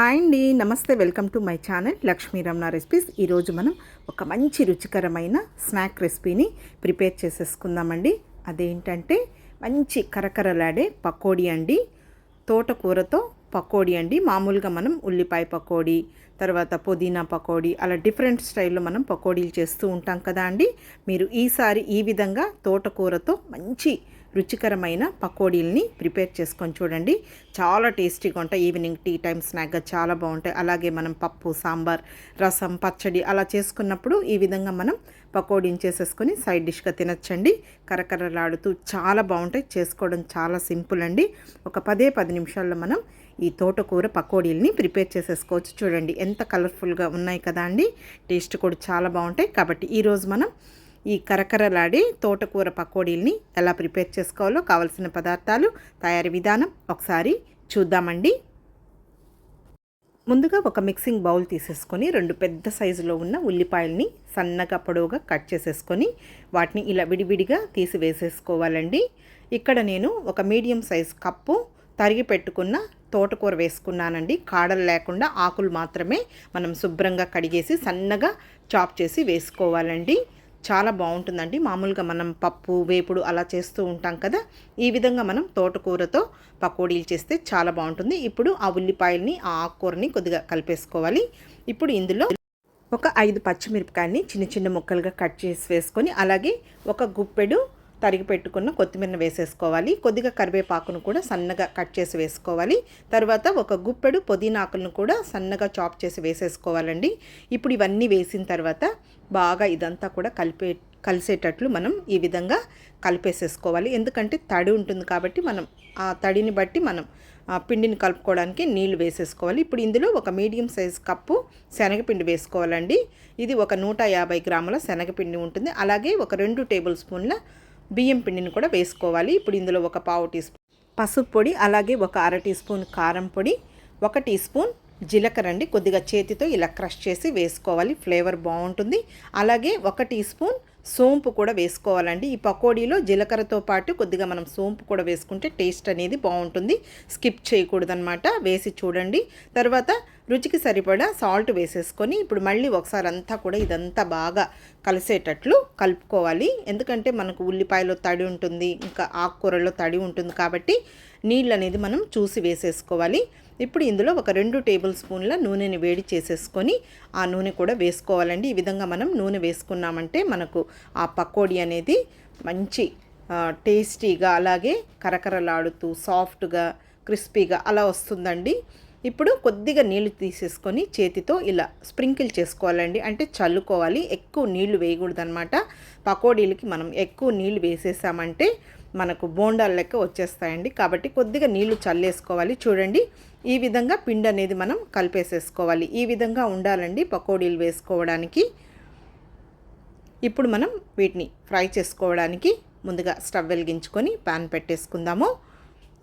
Hi అండి, నమస్తే. Welcome to my channel Lakshmi Ramana recipes. ఈరోజు మనం ఒక మంచి రుచికరమైన స్నాక్ రెసిపీని ప్రిపేర్ చేసేసుకుందామండి. అదేంటంటే మంచి కరకరలాడే పకోడీ అండి. తోటకూరతో పకోడీ అండి. మామూలుగా మనం ఉల్లిపాయ పకోడీ, తర్వాత పుదీనా పకోడీ, అలా డిఫరెంట్ స్టైల్లో మనం పకోడీలు చేస్తూ ఉంటాం కదా అండి. మీరు ఈసారి ఈ విధంగా తోటకూరతో మంచి రుచికరమైన పకోడీల్ని ప్రిపేర్ చేసుకొని చూడండి. చాలా టేస్టీగా ఉంటాయి. ఈవినింగ్ టీ టైం స్నాక్గా చాలా బాగుంటాయి. అలాగే మనం పప్పు, సాంబార్, రసం, పచ్చడి అలా చేసుకున్నప్పుడు ఈ విధంగా మనం పకోడీని చేసేసుకొని సైడ్ డిష్గా తినచ్చండి. కరకరలాడుతూ చాలా బాగుంటాయి. చేసుకోవడం చాలా సింపుల్ అండి. ఒక 10 నిమిషాల్లో మనం ఈ తోటకూర పకోడీల్ని ప్రిపేర్ చేసేసుకోవచ్చు. చూడండి ఎంత కలర్ఫుల్గా ఉన్నాయి కదా అండి. టేస్ట్ కూడా చాలా బాగుంటాయి. కాబట్టి ఈరోజు మనం ఈ కరకరలాడే తోటకూర పకోడీల్ని ఎలా ప్రిపేర్ చేసుకోవాలో కావలసిన పదార్థాలు, తయారీ విధానం ఒకసారి చూద్దామండి. ముందుగా ఒక మిక్సింగ్ బౌల్ తీసేసుకొని 2 పెద్ద సైజులో ఉన్న ఉల్లిపాయల్ని సన్నగా పొడవుగా కట్ చేసేసుకొని వాటిని ఇలా విడివిడిగా తీసి వేసేసుకోవాలండి. ఇక్కడ నేను ఒక మీడియం సైజ్ కప్పు తరిగి పెట్టుకున్న తోటకూర వేసుకున్నానండి. కాడలు లేకుండా ఆకులు మాత్రమే మనం శుభ్రంగా కడిగేసి సన్నగా చాప్ చేసి వేసుకోవాలండి. చాలా బాగుంటుందండి. మామూలుగా మనం పప్పు, వేపుడు అలా చేస్తూ ఉంటాం కదా, ఈ విధంగా మనం తోటకూరతో పకోడీలు చేస్తే చాలా బాగుంటుంది. ఇప్పుడు ఆ ఉల్లిపాయల్ని, ఆ ఆకుకూరని కొద్దిగా కలిపేసుకోవాలి. ఇప్పుడు ఇందులో ఒక 5 పచ్చిమిరపకాయల్ని చిన్న చిన్న ముక్కలుగా కట్ చేసి వేసుకొని, అలాగే ఒక గుప్పెడు తరిగి పెట్టుకున్న కొత్తిమీరను వేసేసుకోవాలి. కొద్దిగా కరివేపాకును కూడా సన్నగా కట్ చేసి వేసుకోవాలి. తర్వాత ఒక గుప్పెడు పుదీనా ఆకులను కూడా సన్నగా చాప్ చేసి వేసేసుకోవాలండి. ఇప్పుడు ఇవన్నీ వేసిన తర్వాత బాగా ఇదంతా కూడా కలిసేటట్లు మనం ఈ విధంగా కలిపేసేసుకోవాలి. ఎందుకంటే తడి ఉంటుంది కాబట్టి మనం ఆ తడిని బట్టి మనం ఆ పిండిని కలుపుకోవడానికి నీళ్లు వేసేసుకోవాలి. ఇప్పుడు ఇందులో ఒక మీడియం సైజ్ కప్పు శనగపిండి వేసుకోవాలండి. ఇది ఒక 150 గ్రాముల శనగపిండి ఉంటుంది. అలాగే ఒక 2 టేబుల్ స్పూన్ల బియ్యం పిండిని కూడా వేసుకోవాలి. ఇప్పుడు ఇందులో ఒక 1/2 టీ స్పూన్ పసుపు పొడి, అలాగే ఒక 1/2 టీ స్పూన్ కారం పొడి, 1 టీ స్పూన్ జీలకర్ర అండి కొద్దిగా చేతితో ఇలా క్రష్ చేసి వేసుకోవాలి. ఫ్లేవర్ బాగుంటుంది. అలాగే 1 టీ స్పూన్ సోంపు కూడా వేసుకోవాలండి. ఈ పకోడీలో జీలకర్రతో పాటు కొద్దిగా మనం సోంపు కూడా వేసుకుంటే టేస్ట్ అనేది బాగుంటుంది. స్కిప్ చేయకూడదనమాట. వేసి చూడండి. తర్వాత రుచికి సరిపడా సాల్ట్ వేసేసుకొని ఇప్పుడు మళ్ళీ ఒకసారి అంతా కూడా ఇదంతా బాగా కలిసేటట్లు కలుపుకోవాలి. ఎందుకంటే మనకు ఉల్లిపాయలో తడి ఉంటుంది, ఇంకా ఆకుకూరలో తడి ఉంటుంది కాబట్టి నీళ్ళు అనేది మనం చూసి వేసేసుకోవాలి. ఇప్పుడు ఇందులో ఒక 2 టేబుల్ స్పూన్ల నూనెని వేడి చేసేసుకొని ఆ నూనె కూడా వేసుకోవాలండి. ఈ విధంగా మనం నూనె వేసుకున్నామంటే మనకు ఆ పకోడీ అనేది మంచి టేస్టీగా, అలాగే కరకరలాడుతూ సాఫ్ట్గా, క్రిస్పీగా అలా వస్తుందండి. ఇప్పుడు కొద్దిగా నీళ్లు తీసేసుకొని చేతితో ఇలా స్ప్రింకిల్ చేసుకోవాలండి. అంటే చల్లుకోవాలి. ఎక్కువ నీళ్లు వేయకూడదనమాట. పకోడీలకి మనం ఎక్కువ నీళ్లు వేసేసామంటే మనకు బోండాలు లెక్క వచ్చేస్తాయండి. కాబట్టి కొద్దిగా నీళ్లు చల్లేసుకోవాలి. చూడండి ఈ విధంగా పిండి అనేది మనం కలిపేసేసుకోవాలి. ఈ విధంగా ఉండాలండి పకోడీలు వేసుకోవడానికి. ఇప్పుడు మనం వీటిని ఫ్రై చేసుకోవడానికి ముందుగా స్టవ్ వెలిగించుకొని పాన్ పెట్టేసుకుందాము.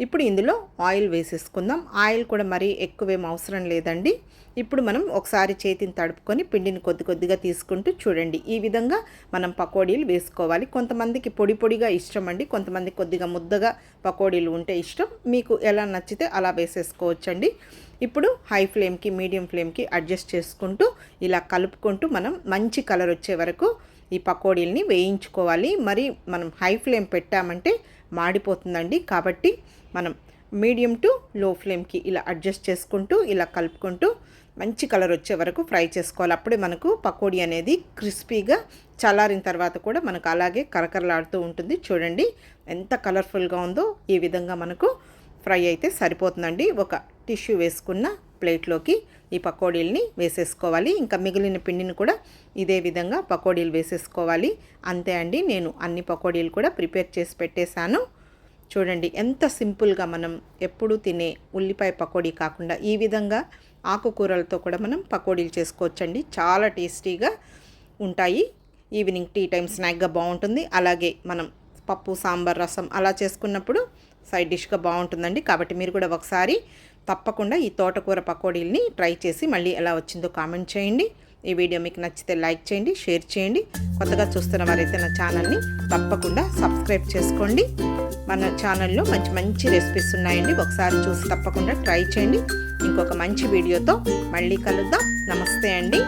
ఇప్పుడు ఇందులో ఆయిల్ వేసేసుకుందాం. ఆయిల్ కూడా మరీ ఎక్కువేం అవసరం లేదండి. ఇప్పుడు మనం ఒకసారి చేతిని తడుపుకొని పిండిని కొద్దిగా తీసుకుంటూ చూడండి ఈ విధంగా మనం పకోడీలు వేసుకోవాలి. కొంతమందికి పొడి పొడిగా ఇష్టం అండి, కొంతమంది కొద్దిగా ముద్దగా పకోడీలు ఉంటే ఇష్టం. మీకు ఎలా నచ్చితే అలా వేసేసుకోవచ్చండి. ఇప్పుడు హై ఫ్లేమ్కి, మీడియం ఫ్లేమ్కి అడ్జస్ట్ చేసుకుంటూ ఇలా కలుపుకుంటూ మనం మంచి కలర్ వచ్చే వరకు ఈ పకోడీల్ని వేయించుకోవాలి. మరి మనం హై ఫ్లేమ్ పెట్టామంటే మాడిపోతుందండి. కాబట్టి మనం మీడియం టు లో ఫ్లేమ్కి ఇలా అడ్జస్ట్ చేసుకుంటూ ఇలా కలుపుకుంటూ మంచి కలర్ వచ్చే వరకు ఫ్రై చేసుకోవాలి. అప్పుడే మనకు పకోడీ అనేది క్రిస్పీగా చల్లారిన తర్వాత కూడా మనకు అలాగే కరకరలాడుతూ ఉంటుంది. చూడండి ఎంత కలర్ఫుల్గా ఉందో. ఈ విధంగా మనకు ఫ్రై అయితే సరిపోతుందండి. ఒక టిష్యూ వేసుకున్న ప్లేట్లోకి ఈ పకోడీల్ని వేసేసుకోవాలి. ఇంకా మిగిలిన పిండిని కూడా ఇదే విధంగా పకోడీలు వేసేసుకోవాలి. అంతే అండి, నేను అన్ని పకోడీలు కూడా ప్రిపేర్ చేసి పెట్టేశాను. చూడండి ఎంత సింపుల్గా మనం ఎప్పుడూ తినే ఉల్లిపాయ పకోడీ కాకుండా ఈ విధంగా ఆకుకూరలతో కూడా మనం పకోడీలు చేసుకోవచ్చండి. చాలా టేస్టీగా ఉంటాయి. ఈవినింగ్ టీ టైం స్నాక్గా బాగుంటుంది. అలాగే మనం పప్పు, సాంబార్, రసం అలా చేసుకున్నప్పుడు సైడ్ డిష్గా బాగుంటుందండి. కాబట్టి మీరు కూడా ఒకసారి తప్పకుండా ఈ తోటకూర పకోడీల్ని ట్రై చేసి మళ్ళీ ఎలా వచ్చిందో కామెంట్ చేయండి. ఈ వీడియో మీకు నచ్చితే లైక్ చేయండి, షేర్ చేయండి. కొత్తగా చూస్తున్న వారైతే నా ఛానల్ని తప్పకుండా సబ్స్క్రైబ్ చేసుకోండి. మన ఛానల్లో మంచి మంచి రెసిపీస్ ఉన్నాయండి, ఒకసారి చూసి తప్పకుండా ట్రై చేయండి. ఇంకొక మంచి వీడియోతో మళ్ళీ కలుద్దాం. నమస్తే అండి.